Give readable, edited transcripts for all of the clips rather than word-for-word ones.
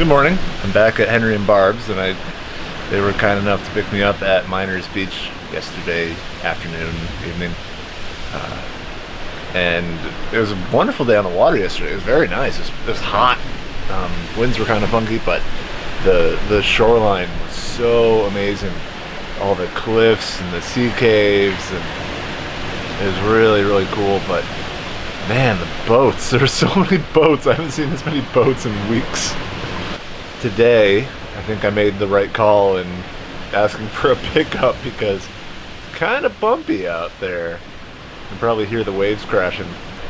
Good morning. I'm back at Henry and Barb's, and they were kind enough to pick me up at Marais Beach yesterday afternoon, evening. And it was a wonderful day on the water yesterday. It was very nice. It was hot. Winds were kind of funky, but the shoreline was so amazing. All the cliffs and the sea caves, and it was really, really cool. But man, the boats. There were so many boats. I haven't seen this many boats in weeks. Today, I think I made the right call in asking for a pickup because it's kind of bumpy out there. You can probably hear the waves crashing,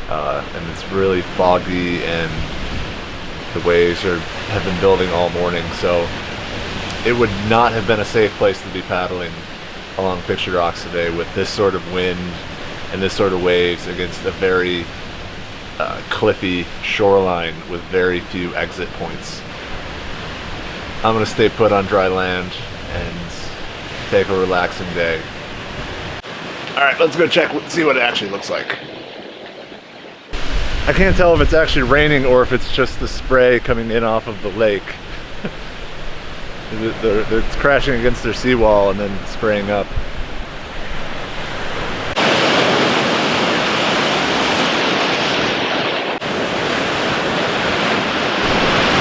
and it's really foggy, and the waves have been building all morning, so it would not have been a safe place to be paddling along Picture Rocks today with this sort of wind and this sort of waves against a very cliffy shoreline with very few exit points. I'm going to stay put on dry land and take a relaxing day. Alright, let's go see what it actually looks like. I can't tell if it's actually raining or if it's just the spray coming in off of the lake. It's crashing against their seawall and then spraying up.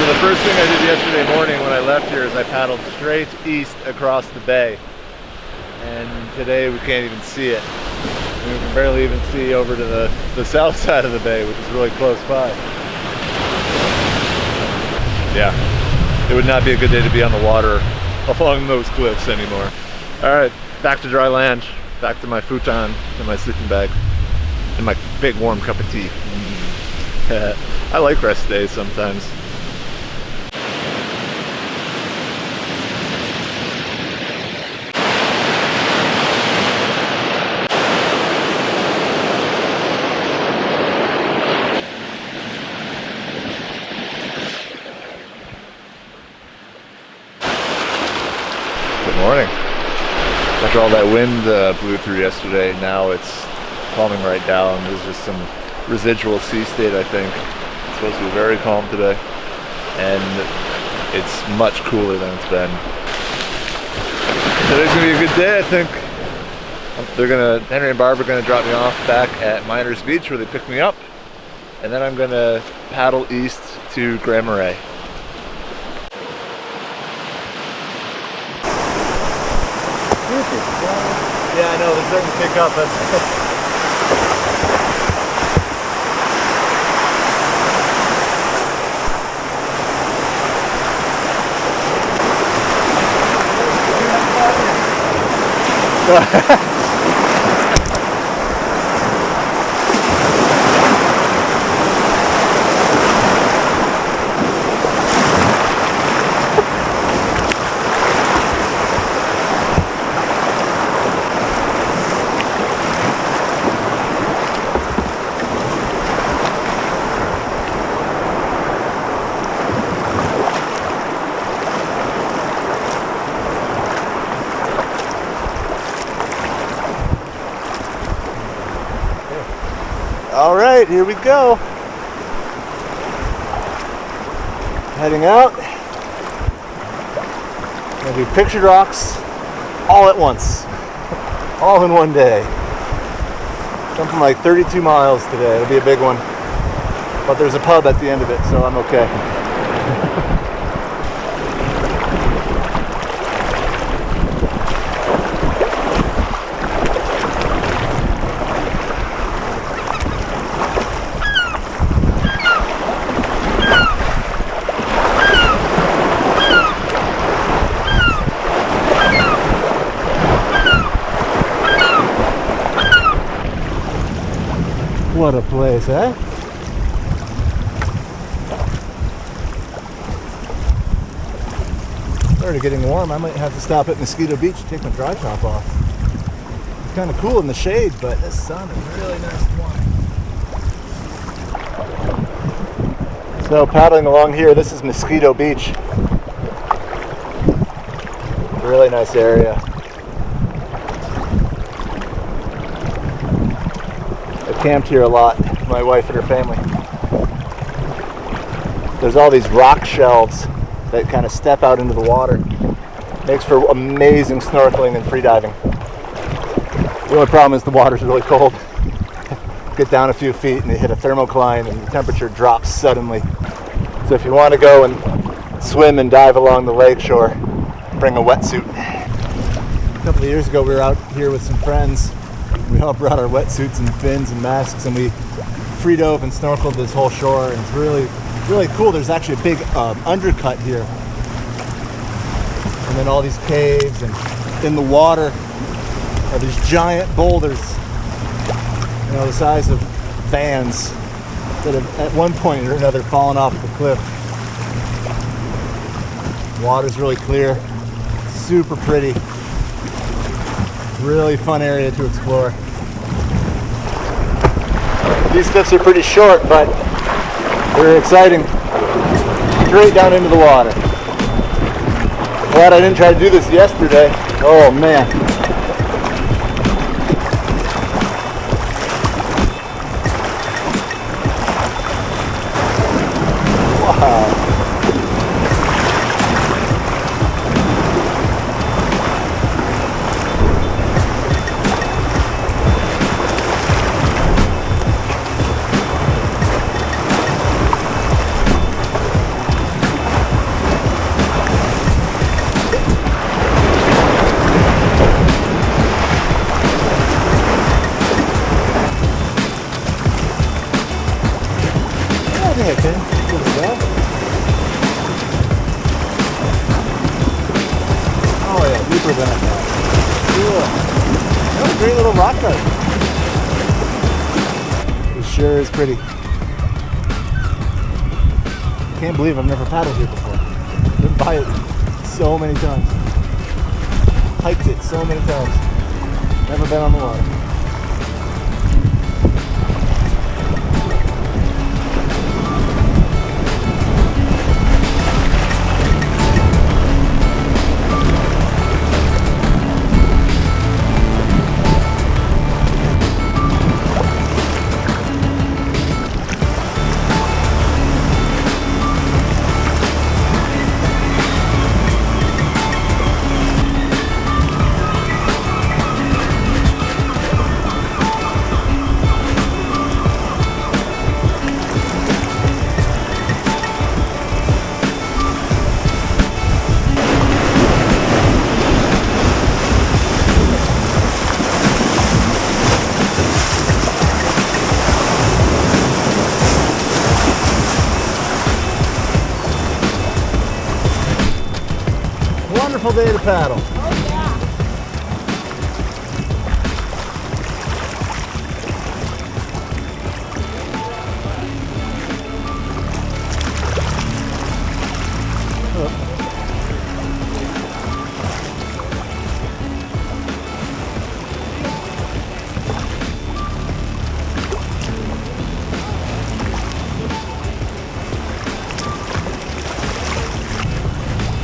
So the first thing I did yesterday morning when I left here is I paddled straight east across the bay. And today we can't even see it. We can barely even see over to the south side of the bay, which is really close by. Yeah, it would not be a good day to be on the water along those cliffs anymore. Alright, back to dry land, back to my futon and my sleeping bag, and my big warm cup of tea. I like rest days sometimes. Morning. After all that wind blew through yesterday, now it's calming right down. There's just some residual sea state, I think. It's supposed to be very calm today, and it's much cooler than it's been. Today's gonna be a good day, I think. Henry and Barb are gonna drop me off back at Marais Beach where they picked me up, and then I'm gonna paddle east to Marais. Yeah, I know, they're starting to pick up. All right, here we go. Heading out. Gonna do Picture Rocks all at once, all in one day. Something like 32 miles today. It'll be a big one, but there's a pub at the end of it, so I'm okay. What a place, eh? It's already getting warm. I might have to stop at Mosquito Beach to take my dry top off. It's kind of cool in the shade, but this sun is really nice and warm. So paddling along here, this is Mosquito Beach. Really nice area. Camped here a lot, my wife and her family. There's all these rock shelves that kind of step out into the water. Makes for amazing snorkeling and freediving. The only problem is the water's really cold. Get down a few feet and you hit a thermocline and the temperature drops suddenly. So if you want to go and swim and dive along the lakeshore, bring a wetsuit. A couple of years ago we were out here with some friends. We all brought our wetsuits and fins and masks, and we free dove and snorkeled this whole shore, and it's really cool. There's actually a big undercut here, and then all these caves, and in the water are these giant boulders, you know, the size of vans, that have at one point or another fallen off the cliff. Water's really clear, super pretty, really fun area to explore. These cliffs are pretty short, but they're exciting. Straight down into the water. Glad I didn't try to do this yesterday. Oh man. Wow. Oh yeah, deeper than I thought. Cool. That was a great little rock art. It sure is pretty. Can't believe I've never paddled here before. Been by it so many times. Hiked it so many times. Never been on the water. Wonderful day to paddle. Oh yeah.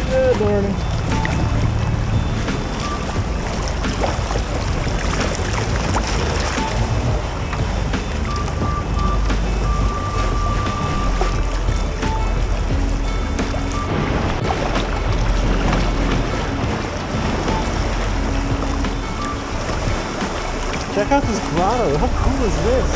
Good morning. Check out this grotto. How cool is this?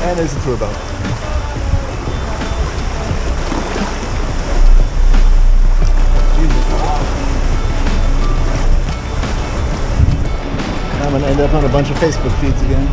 And there's a tour boat. Jesus. I'm gonna end up on a bunch of Facebook feeds again.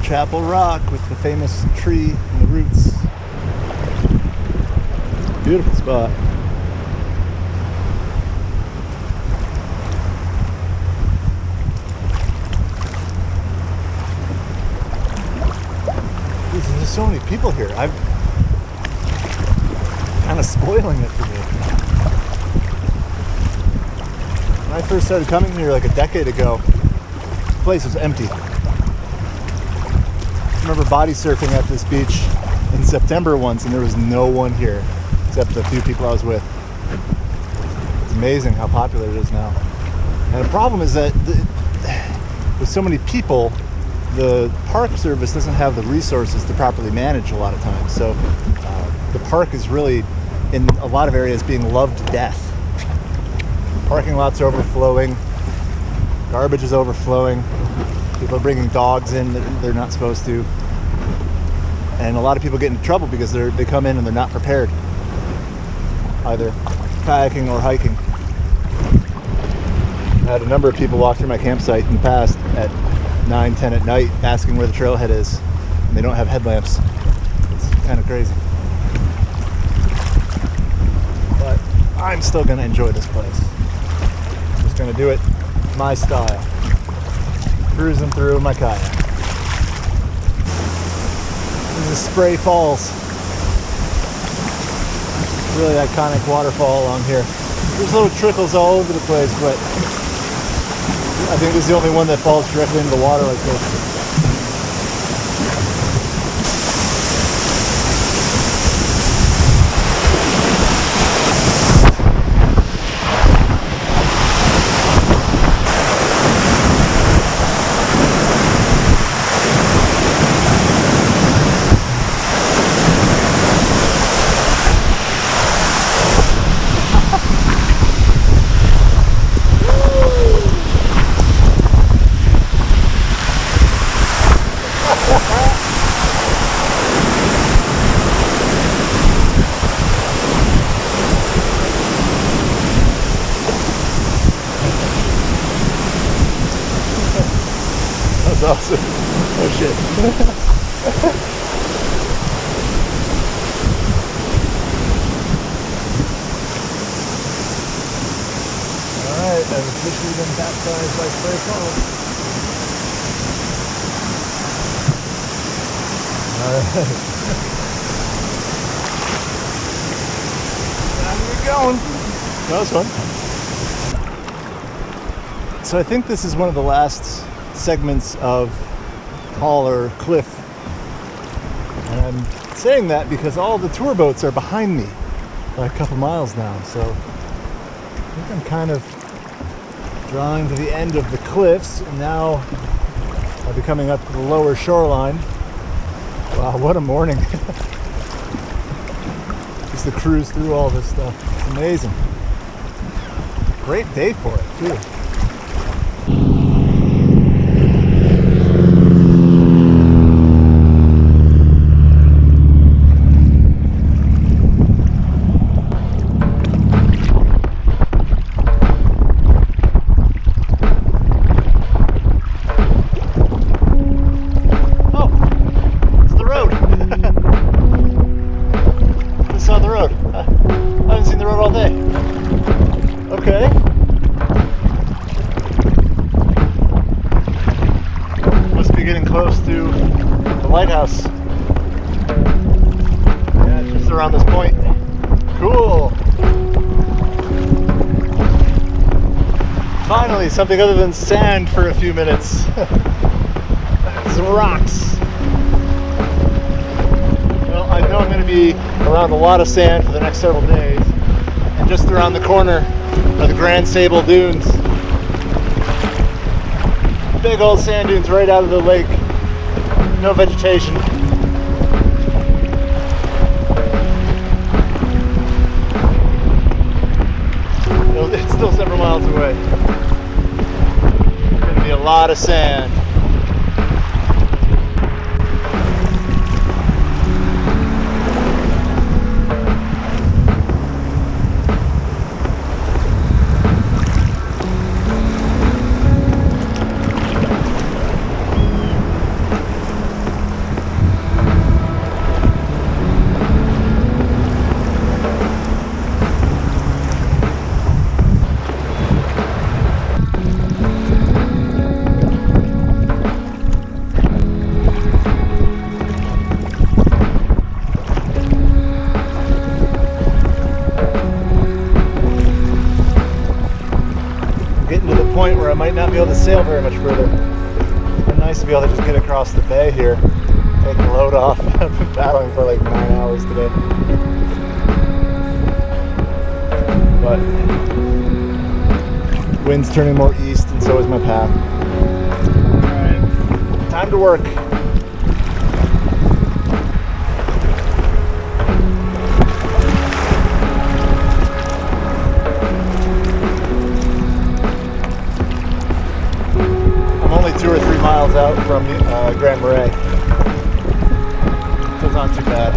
Chapel Rock with the famous tree and the roots. Beautiful spot. There's just so many people here. I'm kind of spoiling it for me. When I first started coming here like a decade ago, the place was empty. I remember body surfing at this beach in September once, and there was no one here except the few people I was with. It's amazing how popular it is now. And the problem is that with so many people, the park service doesn't have the resources to properly manage a lot of times. So the park is really, in a lot of areas, being loved to death. Parking lots are overflowing, garbage is overflowing, people are bringing dogs in that they're not supposed to, and a lot of people get into trouble because they come in and they're not prepared, either kayaking or hiking. I had a number of people walk through my campsite in the past at 9, 10 at night asking where the trailhead is, and they don't have headlamps. It's kind of crazy. But I'm still going to enjoy this place. I'm just going to do it my style. Cruising through my kayak. This is Spray Falls. Really iconic waterfall along here. There's little trickles all over the place, but I think this is the only one that falls directly into the water like this. Awesome. Oh shit. Alright, I've officially been baptized by Spray Falls. Alright. Time to get going. That was fun. So I think this is one of the last segments of taller cliff, and I'm saying that because all the tour boats are behind me by a couple miles now, so I think I'm kind of drawing to the end of the cliffs, and now I'll be coming up to the lower shoreline. Wow, what a morning. Just to cruise through all this stuff. It's amazing. Great day for it too. Close to the lighthouse. Yeah, just around this point. Cool. Finally, something other than sand for a few minutes. Some rocks. Well, I know I'm going to be around a lot of sand for the next several days. And just around the corner are the Grand Sable Dunes. Big old sand dunes right out of the lake. No vegetation. It's still several miles away. There's going to be a lot of sand. be able to sail very much further. It's been nice to be able to just get across the bay here, take the load off. I've been paddling for like 9 hours today. But wind's turning more east, and so is my path. Alright, time to work. I'm only 2 or 3 miles out from Grand Marais, so it's not too bad.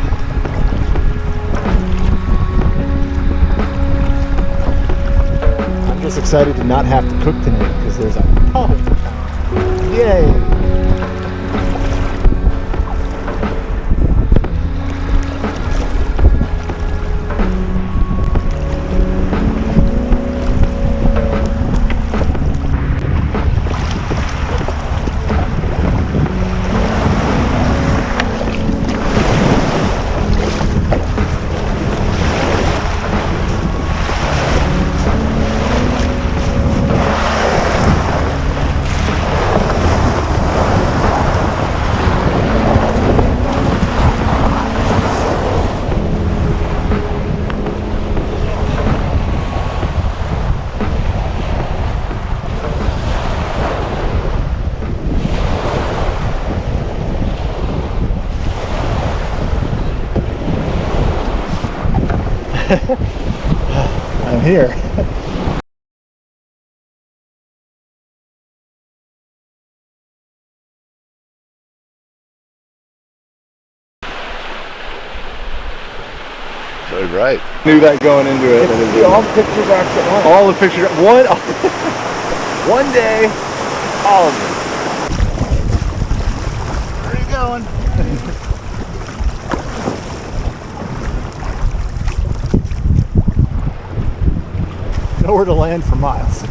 I'm just excited to not have to cook tonight because there's a ton of time. Yay! I'm here. So right. Knew that going into it. All the picture rocks at once. All the picture, one day, all of it. Where are you going? Nowhere to land for miles.